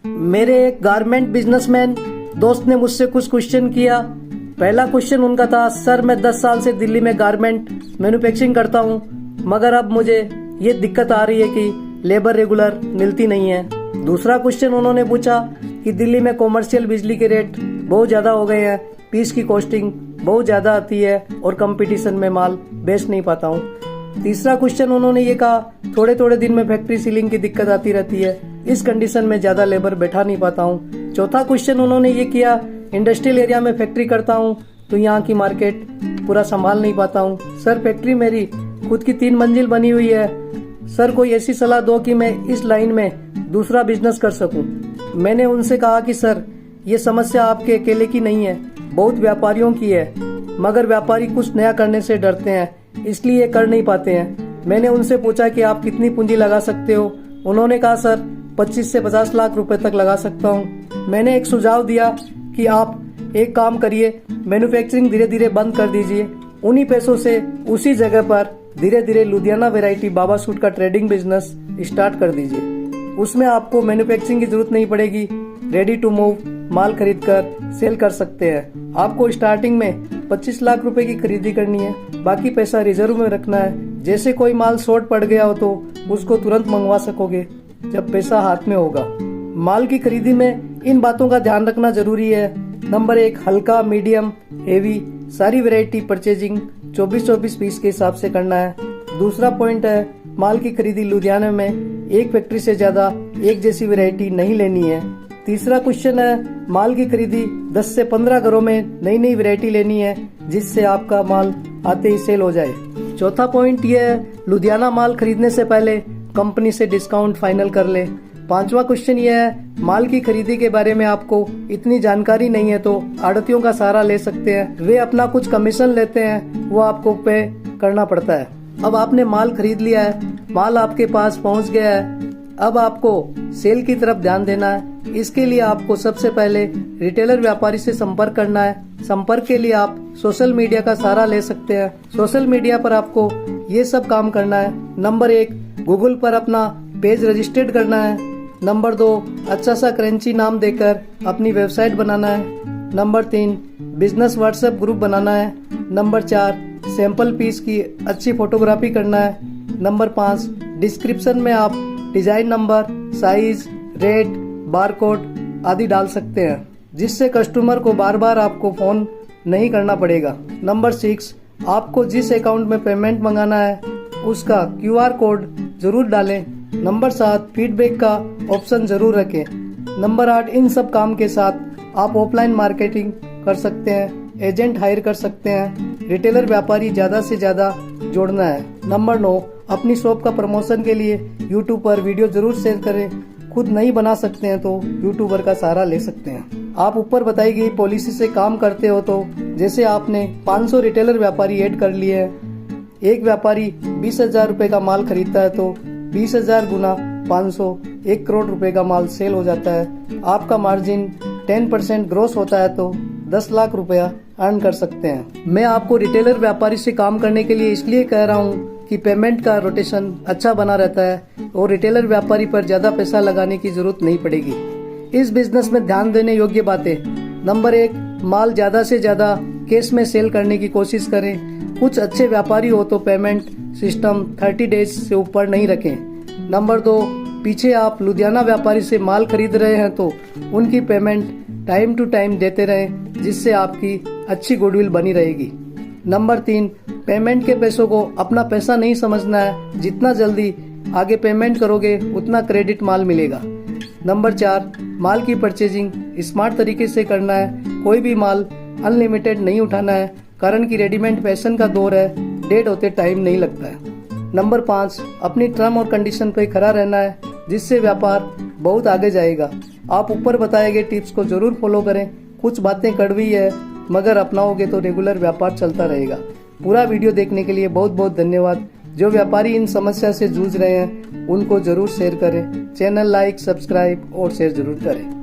मेरे एक garment businessman दोस्त ने मुझसे कुछ क्वेश्चन किया। पहला क्वेश्चन उनका था, सर मैं 10 साल से दिल्ली में गारमेंट मैन्युफैक्चरिंग करता हूँ, मगर अब मुझे ये दिक्कत आ रही है कि लेबर रेगुलर मिलती नहीं है। दूसरा क्वेश्चन उन्होंने पूछा कि दिल्ली में कॉमर्शियल बिजली के रेट बहुत ज़्यादा हो गए हैं, पीस की कॉस्टिंग बहुत ज़्यादा आती है और कंपटीशन में माल बेच नहीं पाता हूँ। तीसरा क्वेश्चन उन्होंने ये कहा, थोड़े थोड़े दिन में फैक्ट्री सीलिंग की दिक्कत आती रहती है, इस कंडीशन में ज़्यादा लेबर बैठा नहीं पाता हूँ। चौथा क्वेश्चन उन्होंने ये किया, इंडस्ट्रियल एरिया में फैक्ट्री करता हूँ तो यहाँ की मार्केट पूरा संभाल नहीं पाता हूँ। सर फैक्ट्री मेरी खुद की 3 मंजिल बनी हुई है, सर कोई ऐसी सलाह दो कि मैं इस लाइन में दूसरा बिजनेस कर सकूं। मैंने उनसे कहा कि सर ये समस्या आपके अकेले की नहीं है, बहुत व्यापारियों की है, मगर व्यापारी कुछ नया करने से डरते हैं, इसलिए कर नहीं पाते हैं। मैंने उनसे पूछा कि आप कितनी पूंजी लगा सकते हो। उन्होंने कहा सर 25 से 50 लाख रुपए तक लगा सकता हूँ। मैंने एक सुझाव दिया कि आप एक काम करिए, मैन्युफैक्चरिंग धीरे धीरे बंद कर दीजिए, उन्हीं पैसों से उसी जगह पर धीरे धीरे लुधियाना वैरायटी बाबा सूट का ट्रेडिंग बिजनेस स्टार्ट कर दीजिए। उसमें आपको मैन्युफैक्चरिंग की जरूरत नहीं पड़ेगी, रेडी टू मूव माल खरीद कर सेल कर सकते हैं। आपको स्टार्टिंग में 25 लाख रुपए की खरीदी करनी है, बाकी पैसा रिजर्व में रखना है। जैसे कोई माल शॉर्ट पड़ गया हो तो उसको तुरंत मंगवा सकोगे जब पैसा हाथ में होगा। माल की खरीदी में इन बातों का ध्यान रखना जरूरी है। नंबर 1, हल्का, मीडियम, हेवी सारी वैरायटी परचेजिंग 24-24 पीस के हिसाब से करना है। दूसरा पॉइंट है, माल की खरीदी लुधियाना में एक फैक्ट्री से ज्यादा एक जैसी वैरायटी नहीं लेनी है। तीसरा क्वेश्चन है, माल की खरीदी 10 से 15 घरों में नई नई वैरायटी लेनी है, जिससे आपका माल आते ही सेल हो जाए। चौथा पॉइंट ये है, लुधियाना माल खरीदने से पहले कंपनी से डिस्काउंट फाइनल कर ले। पांचवा क्वेश्चन ये है, माल की खरीदी के बारे में आपको इतनी जानकारी नहीं है तो आड़तियों का सहारा ले सकते हैं, वे अपना कुछ कमीशन लेते हैं, वो आपको पे करना पड़ता है। अब आपने माल खरीद लिया है, माल आपके पास पहुंच गया है, अब आपको सेल की तरफ ध्यान देना है। इसके लिए आपको सबसे पहले रिटेलर व्यापारी से संपर्क करना है। संपर्क के लिए आप सोशल मीडिया का सहारा ले सकते हैं। सोशल मीडिया पर आपको ये सब काम करना है। नंबर 1, गूगल पर अपना पेज रजिस्टर्ड करना है। नंबर 2, अच्छा सा करेंसी नाम देकर अपनी वेबसाइट बनाना है। नंबर 3, बिजनेस व्हाट्सएप ग्रुप बनाना है। नंबर 4, सैंपल पीस की अच्छी फोटोग्राफी करना है। नंबर 5, डिस्क्रिप्शन में आप design number, size, rate, barcode आदि डाल सकते हैं, जिससे कस्टमर को बार बार आपको फोन नहीं करना पड़ेगा। नंबर 6, आपको जिस अकाउंट में पेमेंट मंगाना है उसका QR कोड जरूर डालें। नंबर 7, फीडबैक का ऑप्शन जरूर रखें। नंबर 8, इन सब काम के साथ आप ऑफलाइन मार्केटिंग कर सकते हैं, एजेंट हायर कर सकते हैं, रिटेलर व्यापारी ज्यादा से ज्यादा जोड़ना है। नंबर 9, अपनी शॉप का प्रमोशन के लिए यूट्यूब पर वीडियो जरूर शेयर करें। खुद नहीं बना सकते हैं तो यूट्यूबर का सहारा ले सकते हैं। आप ऊपर बताई गई पॉलिसी से काम करते हो तो जैसे आपने 500 रिटेलर व्यापारी ऐड कर लिए हैं, एक व्यापारी 20,000 रुपए का माल खरीदता है तो 20,000 गुना 500 1 करोड़ रुपए का माल सेल हो जाता है। आपका मार्जिन 10% ग्रोस होता है तो 10 लाख रुपया अर्न कर सकते हैं। मैं आपको रिटेलर व्यापारी से काम करने के लिए इसलिए कह रहा हूँ कि पेमेंट का रोटेशन अच्छा बना रहता है और रिटेलर व्यापारी पर ज्यादा पैसा लगाने की जरूरत नहीं पड़ेगी। इस बिजनेस में ध्यान देने योग्य बातें, नंबर 1, माल ज्यादा से ज्यादा कैश में सेल करने की कोशिश करें। कुछ अच्छे व्यापारी हो तो पेमेंट सिस्टम 30 डेज से ऊपर नहीं रखें। नंबर 2, पीछे आप लुधियाना व्यापारी से माल खरीद रहे हैं तो उनकी पेमेंट टाइम टू टाइम देते रहें, जिससे आपकी अच्छी गुडविल बनी रहेगी। नंबर 3, पेमेंट के पैसों को अपना पैसा नहीं समझना है, जितना जल्दी आगे पेमेंट करोगे उतना क्रेडिट माल मिलेगा। नंबर 4, माल की परचेजिंग स्मार्ट तरीके से करना है, कोई भी माल अनलिमिटेड नहीं उठाना है, कारण कि रेडीमेड फैशन का दौर है, डेट होते टाइम नहीं लगता है। नंबर 5, अपनी टर्म और कंडीशन पे खड़ा रहना है, जिससे व्यापार बहुत आगे जाएगा। आप ऊपर बताए गए टिप्स को जरूर फॉलो करें। कुछ बातें कड़वी है मगर अपनाओगे तो रेगुलर व्यापार चलता रहेगा। पूरा वीडियो देखने के लिए बहुत बहुत धन्यवाद। जो व्यापारी इन समस्या से जूझ रहे हैं उनको जरूर शेयर करें। चैनल लाइक, सब्सक्राइब और शेयर जरूर करें।